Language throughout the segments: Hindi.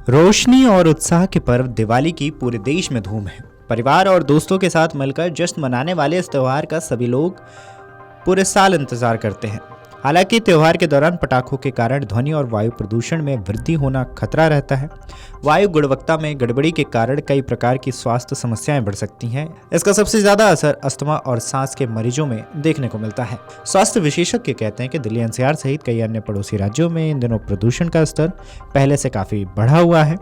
रोशनी और उत्साह के पर्व दिवाली की पूरे देश में धूम है। परिवार और दोस्तों के साथ मिलकर जश्न मनाने वाले इस त्योहार का सभी लोग पूरे साल इंतजार करते हैं। हालांकि त्योहार के दौरान पटाखों के कारण ध्वनि और वायु प्रदूषण में वृद्धि होना खतरा रहता है। वायु गुणवत्ता में गड़बड़ी के कारण कई प्रकार की स्वास्थ्य समस्याएं बढ़ सकती हैं। इसका सबसे ज्यादा असर अस्थमा और सांस के मरीजों में देखने को मिलता है। स्वास्थ्य विशेषज्ञ कहते हैं कि दिल्ली एनसीआर सहित कई अन्य पड़ोसी राज्यों में इन दिनों प्रदूषण का स्तर पहले से काफी बढ़ा हुआ है।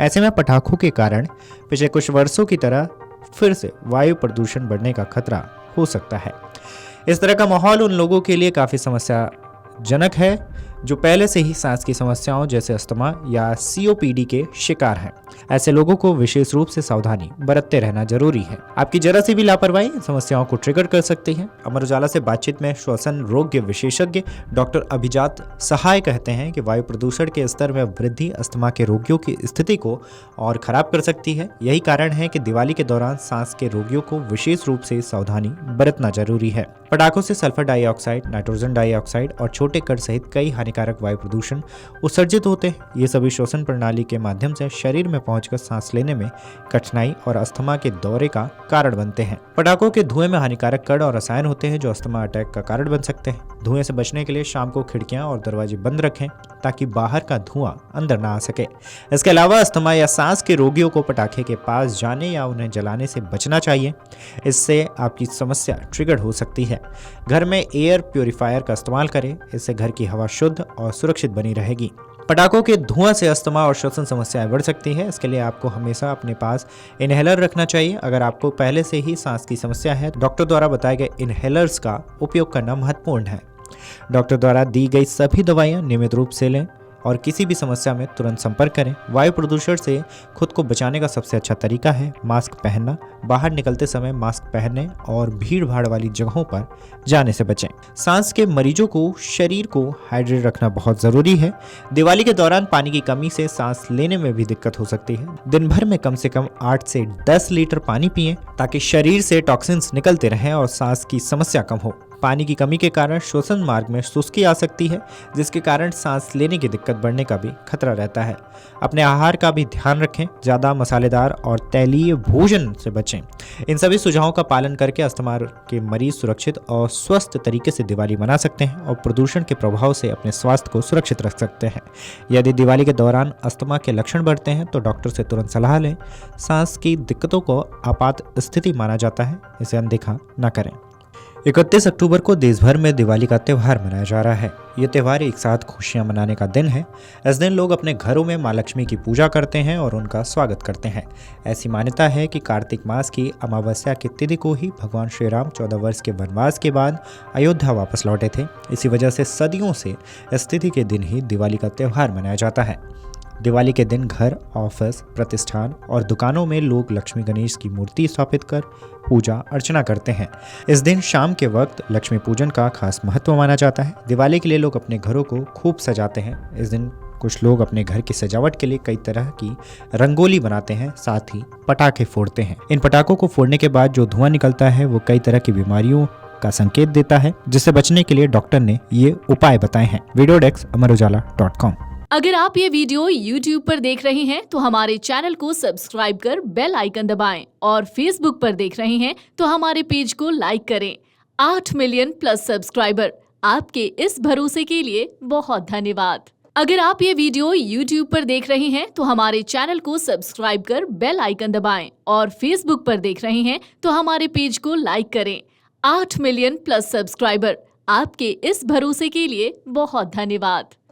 ऐसे में पटाखों के कारण पिछले कुछ वर्षों की तरह फिर से वायु प्रदूषण बढ़ने का खतरा हो सकता है। इस तरह का माहौल उन लोगों के लिए काफ़ी समस्याजनक है जो पहले से ही सांस की समस्याओं जैसे अस्थमा या सीओपीडी के शिकार हैं। ऐसे लोगों को विशेष रूप से सावधानी बरतते रहना जरूरी है। आपकी जरा सी भी लापरवाही इन समस्याओं को ट्रिगर कर सकती है। अमर उजाला से बातचीत में श्वसन रोग विशेषज्ञ डॉक्टर अभिजात सहाय कहते हैं कि वायु प्रदूषण के स्तर में वृद्धि अस्थमा के रोगियों की स्थिति को और खराब कर सकती है। यही कारण है कि दिवाली के दौरान सांस के रोगियों को विशेष रूप से सावधानी बरतना जरूरी है। पटाखों से सल्फर डाइऑक्साइड, नाइट्रोजन डाइऑक्साइड और छोटे कण सहित कई हानिकारक वायु प्रदूषण उत्सर्जित होते हैं। ये सभी श्वसन प्रणाली के माध्यम से शरीर में पहुंचकर सांस लेने में कठिनाई और अस्थमा के दौरे का कारण बनते हैं। पटाखों के धुएं में हानिकारक कण और रसायन होते हैं जो अस्थमा अटैक का कारण बन सकते हैं। धुएं से बचने के लिए शाम को खिड़कियां और दरवाजे बंद रखें ताकि बाहर का धुआं अंदर ना आ सके। इसके अलावा अस्थमा या सांस के रोगियों को पटाखे के पास जाने या उन्हें जलाने से बचना चाहिए। इससे आपकी समस्या ट्रिगर हो सकती है। घर में एयर प्यूरिफायर का इस्तेमाल करें, इससे घर की हवा शुद्ध और सुरक्षित बनी रहेगी। पटाखों के धुआं से अस्थमा और श्वसन समस्याएं बढ़ सकती है। इसके लिए आपको हमेशा अपने पास इनहेलर रखना चाहिए। अगर आपको पहले से ही सांस की समस्या है, डॉक्टर द्वारा बताए गए इनहेलर्स का उपयोग करना महत्वपूर्ण है। डॉक्टर द्वारा दी गई सभी दवाइयां नियमित रूप से लें और किसी भी समस्या में तुरंत संपर्क करें। वायु प्रदूषण से खुद को बचाने का सबसे अच्छा तरीका है मास्क पहनना। बाहर निकलते समय मास्क पहनने और भीड़ भाड़ वाली जगहों पर जाने से बचें। सांस के मरीजों को शरीर को हाइड्रेट रखना बहुत जरूरी है। दिवाली के दौरान पानी की कमी से सांस लेने में भी दिक्कत हो सकती है। दिन भर में कम से कम 8 से 10 लीटर पानी पिएं ताकि शरीर से टॉक्सिन्स निकलते रहें और सांस की समस्या कम हो। पानी की कमी के कारण श्वसन मार्ग में सुस्ती आ सकती है, जिसके कारण सांस लेने की दिक्कत बढ़ने का भी खतरा रहता है। अपने आहार का भी ध्यान रखें। ज़्यादा मसालेदार और तैलीय भोजन से बचें। इन सभी सुझावों का पालन करके अस्थमा के मरीज सुरक्षित और स्वस्थ तरीके से दिवाली मना सकते हैं और प्रदूषण के प्रभाव से अपने स्वास्थ्य को सुरक्षित रख सकते हैं। यदि दिवाली के दौरान अस्थमा के लक्षण बढ़ते हैं तो डॉक्टर से तुरंत सलाह लें। सांस की दिक्कतों को आपात स्थिति माना जाता है, इसे अनदेखा न करें। 31 अक्टूबर को देश भर में दिवाली का त्यौहार मनाया जा रहा है। ये त्यौहार एक साथ खुशियां मनाने का दिन है। इस दिन लोग अपने घरों में माँ लक्ष्मी की पूजा करते हैं और उनका स्वागत करते हैं। ऐसी मान्यता है कि कार्तिक मास की अमावस्या की तिथि को ही भगवान श्री राम 14 वर्ष के वनवास के बाद अयोध्या वापस लौटे थे। इसी वजह से सदियों से इस तिथि के दिन ही दिवाली का त्यौहार मनाया जाता है। दिवाली के दिन घर, ऑफिस, प्रतिष्ठान और दुकानों में लोग लक्ष्मी गणेश की मूर्ति स्थापित कर पूजा अर्चना करते हैं। इस दिन शाम के वक्त लक्ष्मी पूजन का खास महत्व माना जाता है। दिवाली के लिए लोग अपने घरों को खूब सजाते हैं। इस दिन कुछ लोग अपने घर की सजावट के लिए कई तरह की रंगोली बनाते हैं, साथ ही पटाखे फोड़ते हैं। इन पटाखों को फोड़ने के बाद जो धुआं निकलता है वो कई तरह की बीमारियों का संकेत देता है, जिससे बचने के लिए डॉक्टर ने ये उपाय बताए हैं। वीडियो डेस्क अमरुजाला.com। अगर आप ये वीडियो YouTube पर देख रहे हैं तो हमारे चैनल को सब्सक्राइब कर बेल आइकन दबाएं और Facebook पर देख रहे हैं तो हमारे पेज को लाइक करें। 8 मिलियन प्लस सब्सक्राइबर, आपके इस भरोसे के लिए बहुत धन्यवाद। अगर आप ये वीडियो YouTube पर देख रहे हैं तो हमारे चैनल को सब्सक्राइब कर बेल आइकन दबाएं और Facebook पर देख रहे हैं तो हमारे पेज को लाइक करें। 8 मिलियन प्लस सब्सक्राइबर, आपके इस भरोसे के लिए बहुत धन्यवाद।